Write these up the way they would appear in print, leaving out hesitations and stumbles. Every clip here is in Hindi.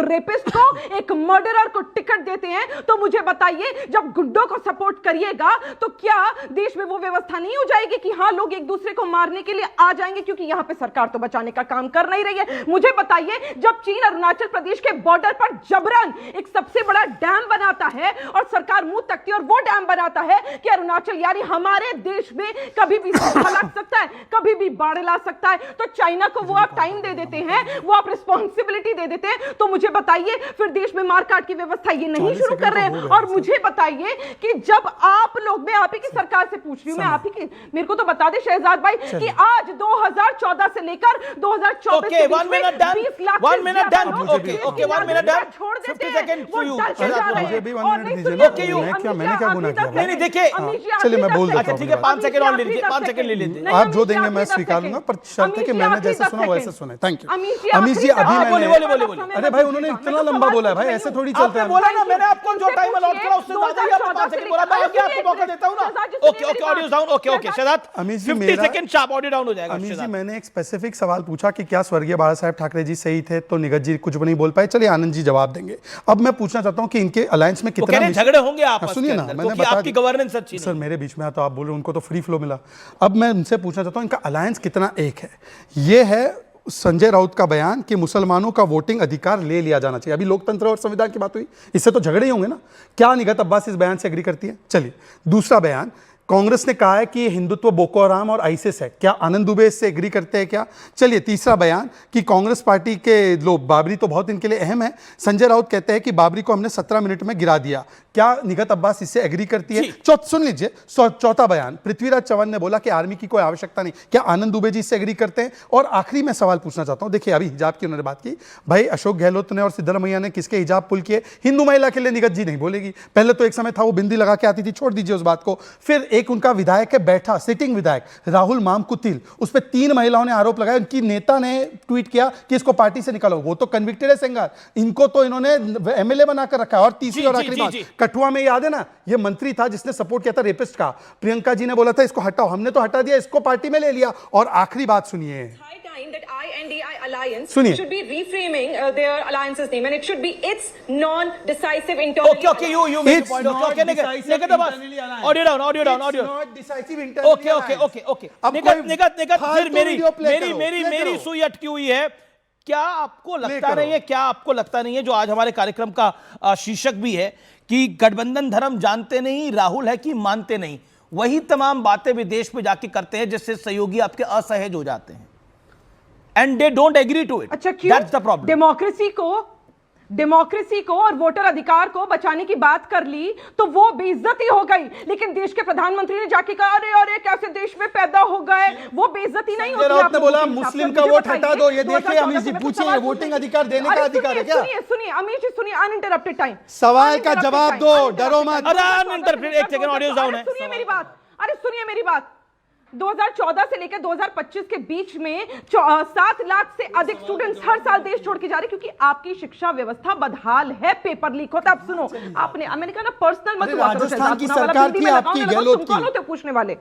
रेपिस्ट को, एक मर्डरर को टिकट देते हैं, तो मुझे बताइए जब गुंडों को सपोर्ट करिएगा तो क्या देश में वो व्यवस्था नहीं हो जाएगी कि हाँ लोग एक दूसरे को मारने के लिए आ जाएंगे, क्योंकि यहां पे सरकार तो बचाने का काम कर नहीं रही है। मुझे बताइए जब चीन अरुणाचल प्रदेश के बॉर्डर पर जबरन एक सबसे बड़ा डैम बनाता है और सरकार मुंह तकती है और वो डैम बनाता है कि अरुणाचल यानी हमारे देश में कभी भी सूखा लग सकता है, कभी भी बाढ़ ला सकता है, तो चाइना को वो आप टाइम दे देते हैं, वो आप रिस्पॉन्सिबिलिटी दे देते हैं, तो मुझे बताइए फिर देश में मारकाट की व्यवस्था ये नहीं शुरू कर रहे हैं। और मुझे बताइए कि जब आप लोग, मैं आप ही की सरकार से पूछ रही हूं, मैं आप ही की, मेरे को तो बता दे शहजाद भाई कि आज 2014 से लेकर 2024 के बीच में 20 लाख छोड़ देते हैं। मुझे भी 1 मिनट दीजिए। क्या मैंने क्या गुनाह किया? नहीं देखिए, चलिए मैं बोल देता हूं। ठीक है, 5 सेकंड और ले लीजिए, 5 सेकंड ले लेते हैं। आप जो देंगे मैं स्वीकार लूंगा, पर शर्त है कि मैंने जैसे सुना वैसे सुने। थैंक यू अमीश जी। अभी मैंने, अरे भाई उन्होंने इतना लंबा बोला है भाई, ऐसे थोड़ी चलता है। बोला ना मैंने आपको जो टाइम अलॉट किया उससे ज्यादा ही आपने 5 सेकंड बोला, मैं आगे आपको मौका देता हूं ना। Okay okay, audio down. Okay okay Shahzad, 50 second sharp audio down हो जाएगा। अमीश जी मैंने एक स्पेसिफिक सवाल पूछा कि क्या स्वर्गीय बाला साहेब ठाकरे जी सही थे, तो निगत जी कुछ भी नहीं बोल पाए। चलिए आनंद जी जवाब देंगे। अब मैं पूछना चाहता हूं कि इनके अलायंस में कितना झगड़े होंगे आपस सुनिए ना, मैंने बता आपकी गवर्नेंस अच्छी सर मेरे बीच में तो आप बोल रहे उनको तो फ्री फ्लो मिला। अब मैं उनसे पूछना चाहता हूं इनका अलायंस कितना एक है। ये है संजय राउत का बयान कि मुसलमानों का वोटिंग अधिकार ले लिया जाना चाहिए। अभी लोकतंत्र और संविधान की बात हुई, इससे तो झगड़े ही होंगे ना। क्या निगत अब्बास इस बयान से एग्री करती है? चलिए दूसरा बयान, कांग्रेस ने कहा है कि हिंदुत्व बोको हराम और आईसिस है। क्या आनंद दुबे इससे एग्री करते हैं क्या? चलिए तीसरा बयान कि कांग्रेस पार्टी के लोग, बाबरी तो बहुत इनके लिए अहम है, संजय राउत कहते हैं कि बाबरी को हमने 17 मिनट में गिरा दिया। क्या निगत अब्बास इससे एग्री करती है? सुन लीजिए चौथा बयान, पृथ्वीराज चौहान ने बोला कि आर्मी की कोई आवश्यकता नहीं। क्या आनंद दुबे जी इससे एग्री करते हैं? और आखिरी में सवाल पूछना चाहता हूं, देखिए अभी हिजाब की उन्होंने बात की, भाई अशोक गहलोत ने और सिद्धरमैया ने किसके हिजाब पुल किए? हिंदू महिला के लिए निगत जी नहीं बोलेगी। पहले तो एक समय था वो बिंदी लगा के आती थी, छोड़ दीजिए उस बात को। फिर एक उनका विधायक बैठा, सिटिंग विधायक राहुल मामकुतिल, उस पर 3 महिलाओं ने आरोप लगाया, उनकी नेता ने ट्वीट किया कि इसको पार्टी से निकालो। वो तो कन्विक्टेड है सेंगार, इनको तो इन्होंने एमएलए बनाकर रखा है। और तीसरी और आखिरी बात, कठुआ में याद है ना, ये मंत्री था जिसने सपोर्ट किया था रेपिस्ट का, प्रियंका जी ने बोला था इसको हटाओ, हमने तो हटा दिया, इसको पार्टी में ले लिया। और आखिरी बात सुनिए, that INDI alliance सुनिए, should be reframing their alliance's name and it should be its non-decisive internally. Okay, you make the point. Okay, निगत Abbas, audio down, not decisive internally. Okay. निगत फिर मेरी सुई अटकी हुई है। क्या आपको लगता नहीं है जो आज हमारे कार्यक्रम का शीर्षक भी है कि गठबंधन धर्म जानते नहीं, राहुल है कि मानते नहीं, वही तमाम बातें विदेश में जाके करते हैं जिससे सहयोगी आपके असहज हो जाते हैं। And they don't agree to it. अच्छा क्यों? That's the problem. डेमोक्रेसी को और वोटर अधिकार को बचाने की बात कर ली तो वो बेइज्जती हो गई, लेकिन देश के प्रधानमंत्री ने जाके कहा अरे कैसे देश में पैदा हो गए, वो बेइज्जती नहीं होती। आपने बोला मुस्लिम का वोट हटा दो। ये देखिए अमीश जी, पूछिए वोटिंग अधिकार देने का अधिकार है क्या? सुनिए अमीश जी, सुनिए, अनइंटरप्टेड टाइम, सवाल का जवाब दो, डरो मत। एक सेकंड, ऑडियो डाउन है। सुनिए मेरी बात। 2014 से लेकर 2025 के बीच में 7 लाख से अधिक स्टूडेंट्स हर साल देश छोड़ के जा रहे हैं क्योंकि आपकी शिक्षा व्यवस्था बदहाल है, पेपर लीक होता है। आप सुनो, आपने, मैंने कहा ना पर्सनल मत, राजस्थान की सरकार थी आपकी, गहलोत की। होते पूछने वाले।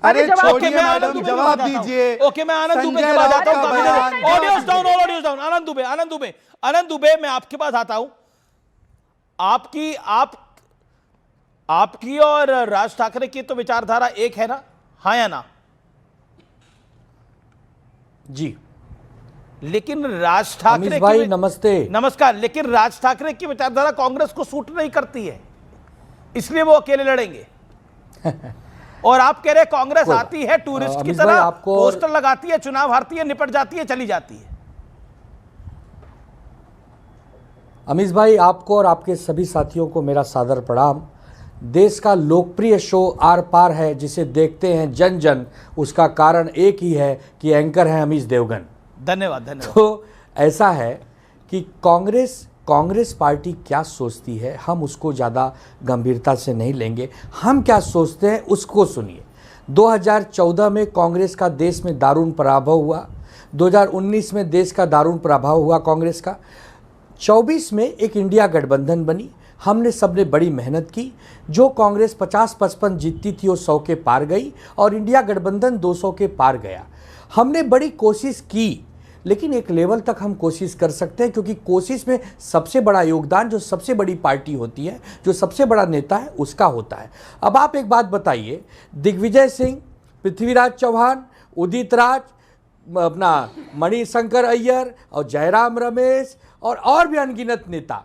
अरे छोड़िए मैडम, जवाब दीजिए। ओके, मैं आनंद दुबे के पास आता हूं। Audios down. आनंद दुबे मैं आपके पास आता हूं। आपकी और राज ठाकरे की तो विचारधारा एक है ना, हाँ या ना? जी, लेकिन राज ठाकरे भाई नमस्ते, नमस्कार, लेकिन राज ठाकरे की विचारधारा कांग्रेस को सूट नहीं करती है, इसलिए वो अकेले लड़ेंगे। और आप कह रहे कांग्रेस आती है टूरिस्ट की तरह, पोस्टर लगाती है, चुनाव हारती है, निपट जाती है, चली जाती है। अमीश भाई, आपको और आपके सभी साथियों को मेरा सादर प्रणाम। देश का लोकप्रिय शो आर पार है जिसे देखते हैं जन जन, उसका कारण एक ही है कि एंकर हैं अमीश देवगन। धन्यवाद। तो ऐसा है कि कांग्रेस पार्टी क्या सोचती है हम उसको ज़्यादा गंभीरता से नहीं लेंगे। हम क्या सोचते हैं उसको सुनिए। 2014 में कांग्रेस का देश में दारुण पराभव हुआ, 2019 में देश का दारुण पराभव हुआ कांग्रेस का, 24 में एक इंडिया गठबंधन बनी, हमने सबने बड़ी मेहनत की, जो कांग्रेस 50-55 जीतती थी वो 100 के पार गई और इंडिया गठबंधन 200 के पार गया। हमने बड़ी कोशिश की, लेकिन एक लेवल तक हम कोशिश कर सकते हैं, क्योंकि कोशिश में सबसे बड़ा योगदान जो सबसे बड़ी पार्टी होती है, जो सबसे बड़ा नेता है, उसका होता है। अब आप एक बात बताइए, दिग्विजय सिंह, पृथ्वीराज चौहान, उदित राज, अपना मणिशंकर अय्यर और जयराम रमेश और भी अनगिनत नेता,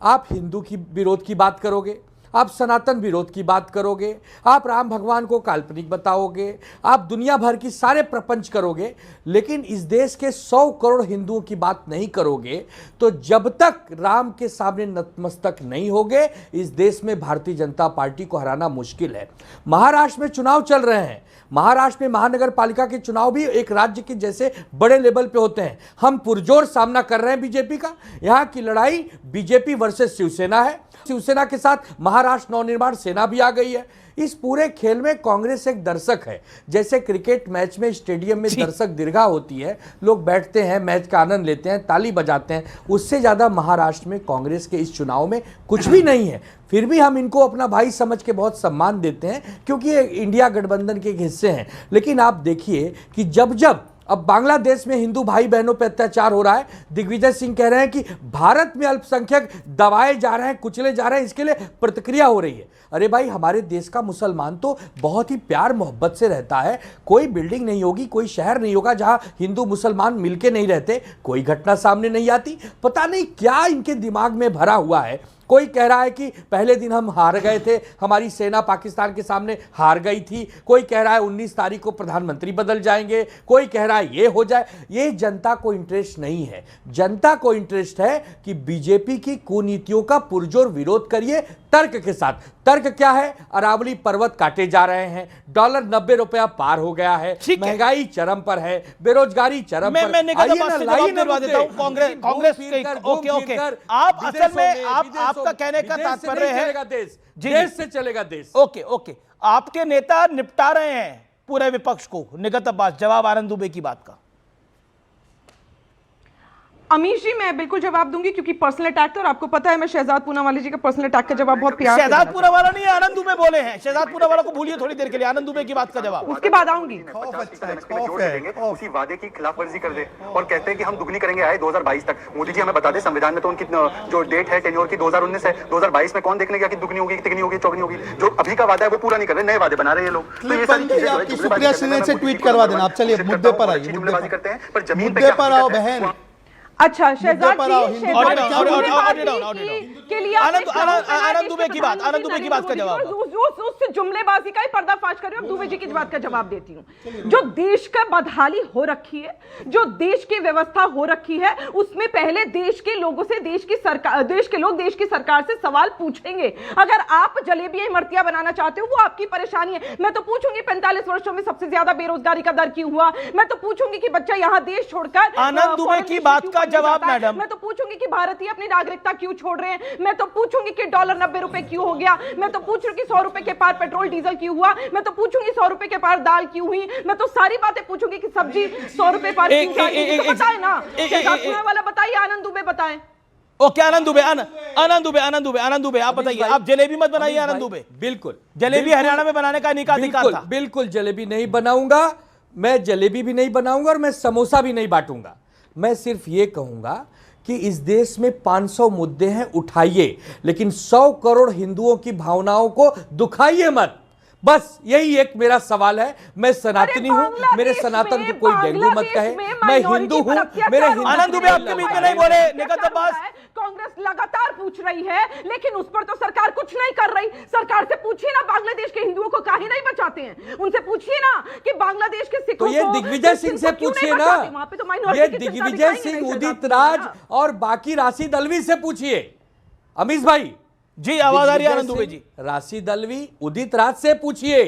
आप हिंदू की विरोध की बात करोगे, आप सनातन विरोध की बात करोगे, आप राम भगवान को काल्पनिक बताओगे, आप दुनिया भर की सारे प्रपंच करोगे, लेकिन इस देश के 100 करोड़ हिंदुओं की बात नहीं करोगे, तो जब तक राम के सामने नतमस्तक नहीं होगे, इस देश में भारतीय जनता पार्टी को हराना मुश्किल है। महाराष्ट्र में चुनाव चल रहे हैं, महाराष्ट्र में महानगर पालिका के चुनाव भी एक राज्य के जैसे बड़े लेवल पे होते हैं। हम पुरजोर सामना कर रहे हैं बीजेपी का। यहाँ की लड़ाई बीजेपी वर्सेस शिवसेना है, शिवसेना के साथ महाराष्ट्र नवनिर्माण सेना भी आ गई है। इस पूरे खेल में कांग्रेस एक दर्शक है। जैसे क्रिकेट मैच में स्टेडियम में दर्शक दीर्घा होती है, लोग बैठते हैं, मैच का आनंद लेते हैं, ताली बजाते हैं, उससे ज़्यादा महाराष्ट्र में कांग्रेस के इस चुनाव में कुछ भी नहीं है। फिर भी हम इनको अपना भाई समझ के बहुत सम्मान देते हैं, क्योंकि ये इंडिया गठबंधन के एक हिस्से हैं। लेकिन आप देखिए कि जब अब बांग्लादेश में हिंदू भाई बहनों पर अत्याचार हो रहा है, दिग्विजय सिंह कह रहे हैं कि भारत में अल्पसंख्यक दबाए जा रहे हैं, कुचले जा रहे हैं, इसके लिए प्रतिक्रिया हो रही है। अरे भाई, हमारे देश का मुसलमान तो बहुत ही प्यार मोहब्बत से रहता है। कोई बिल्डिंग नहीं होगी, कोई शहर नहीं होगा जहां हिंदू मुसलमान मिलके नहीं रहते, कोई घटना सामने नहीं आती। पता नहीं क्या इनके दिमाग में भरा हुआ है। कोई कह रहा है कि पहले दिन हम हार गए थे, हमारी सेना पाकिस्तान के सामने हार गई थी। कोई कह रहा है 19 तारीख को प्रधानमंत्री बदल जाएंगे। कोई कह रहा है ये हो जाए। ये जनता को इंटरेस्ट नहीं है। जनता को इंटरेस्ट है कि बीजेपी की कुनीतियों का पुरजोर विरोध करिए तर्क के साथ। तर्क क्या है? अरावली पर्वत काटे जा रहे हैं, डॉलर 90 रुपया पार हो गया है, महंगाई चरम पर है, बेरोजगारी चरम पर। मैं दिलवा देता हूं कांग्रेस ओके। आप असल में आपका कहने का तात्पर्य है देश से चलेगा देश। ओके, आपके नेता निपटा रहे हैं पूरे विपक्ष को। निगत अब्बास, जवाब आनंद दुबे की बात का। अमीश जी, मैं बिल्कुल जवाब दूंगी, क्योंकि पर्सनल अटैक था और आपको पता है मैं शहजाद पूनावाला जी का पर्सनल अटैक का जवाब बहुत प्यार से देना। शहजाद पूनावाला नहीं, आनंद दुबे बोले हैं। शहजाद पूनावाला को भूलिए थोड़ी देर के लिए, आनंद दुबे की बात का जवाब उसके बाद आऊंगी। उसी वादे की खिलाफवर्जी कर दे और कहते हैं कि हम दुगनी करेंगे आय 2022 तक। मोदी जी हमें बता दें, संविधान में तो उनकी जो डेट है टेन्योर की 2019 है, 2022 में कौन देखने गया कि दुगनी होगी, तिगनी होगी, चौगनी होगी। जो अभी का वादा है वो पूरा नहीं कर रहे, नए वादे बना रहे हैं लोग। तो ये सारी चीजें सुप्रिया सुले से ट्वीट करवा देना। आप चलिए मुद्दे पर आइए, जुमलेबाजी करते हैं पर जमीन मुद्दे पर आओ बहन। अच्छा शहजाद जी, आनंद दुबे की बात का जवाब। उससे जुमलेबाजी का ही पर्दाफाश कर रही हूं। दुबे जी की बात का जवाब देती हूं। जो देश का बदहाली हो रखी है, जो देश की व्यवस्था हो रखी है, उसमें पहले देश के लोगों से, देश के लोग देश की सरकार से सवाल पूछेंगे। अगर आप जलेबी इमरतियां बनाना चाहते हो, वो आपकी परेशानी है। मैं तो पूछूंगी 45 वर्षों में सबसे ज्यादा बेरोजगारी का दर क्यों हुआ। मैं तो पूछूंगी कि बच्चा यहां देश छोड़कर आनंद दुबे की बात का जवाब मैडम। मैं तो पूछूंगी कि भारतीय अपनी नागरिकता क्यों छोड़ रहे हैं। मैं तो पूछूंगी कि डॉलर 90 रुपए क्यों हो गया। मैं तो पूछूंगी कि 100 रुपए के पार पेट्रोल डीजल क्यों हुआ। मैं तो पूछूंगी 100 रुपए के पार दाल क्यों हुई। मैं तो सारी बातें पूछूंगी कि सब्जी 100 रुपए पार क्यों हुई। बताए ना, वाला बताइए, आनंद दुबे बताएं। ओके, आनंद दुबे आप बताइए। आप जलेबी मत बनाइए आनंद दुबे। बिल्कुल, जलेबी हरियाणा में बनाने का अधिकार था। बिल्कुल जलेबी नहीं बनाऊंगा मैं, जलेबी भी नहीं बनाऊंगा और मैं समोसा भी नहीं बांटूंगा। मैं सिर्फ ये कहूंगा कि इस देश में 500 मुद्दे हैं, उठाइए, लेकिन 100 करोड़ हिंदुओं की भावनाओं को दुखाइए मत। बस यही एक मेरा सवाल है। मैं सनातनी हूं, मेरे सनातन को कोई डेंगू मत कहे। मैं हिंदू हूं, मेरे हिंदू। आनंद दुबे आपके बीच में नहीं बोले। निगत अब्बास, कांग्रेस लगातार पूछ रही है, लेकिन उस पर तो सरकार कुछ नहीं कर रही। सरकार से पूछिए ना, बांग्लादेश के हिंदुओं को काहे नहीं बचाते हैं। उनसे पूछिए ना कि बांग्लादेश के सिखों तो ये दिग्विजय सिंह से पूछिए ना, ये दिग्विजय सिंह, उदित राज और बाकी राशिद अल्वी से पूछिए। अमीश भाई जी, आवाज आ रही है आनंद दुबे जी। राशिद अल्वी, उदित राज से पूछिए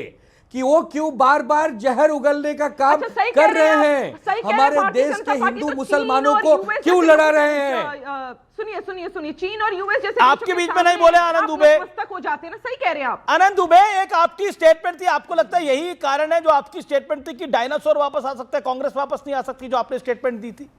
कि वो क्यों बार बार जहर उगलने का काम कर रहे हैं, हमारे देश के हिंदू मुसलमानों को क्यों लड़ा रहे हैं। सुनिए, चीन और यूएस जैसे आपके बीच में नहीं बोले आनंद दुबे। हो जाते हैं ना, सही कह रहे हैं आप। आनंद दुबे, एक आपकी स्टेटमेंट थी, आपको लगता है यही कारण है जो आपकी स्टेटमेंट थी कि डायनासोर वापस आ सकता है, कांग्रेस वापस नहीं आ सकती, जो आपने स्टेटमेंट दी थी?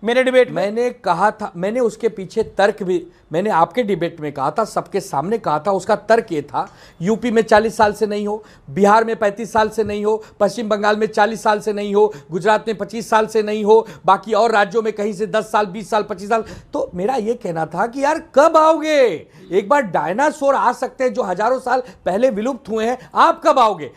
मेरे डिबेट में। मैंने कहा था, मैंने उसके पीछे तर्क भी मैंने आपके डिबेट में कहा था, सबके सामने कहा था। उसका तर्क ये था, यूपी में 40 साल से नहीं हो, बिहार में 35 साल से नहीं हो, पश्चिम बंगाल में 40 साल से नहीं हो, गुजरात में 25 साल से नहीं हो, बाकी और राज्यों में कहीं से 10 साल, 20 साल, 25 साल। तो मेरा ये कहना था कि यार कब आओगे? एक बार डायनासोर आ सकते हैं जो हजारों साल पहले विलुप्त हुए हैं, आप कब आओगे?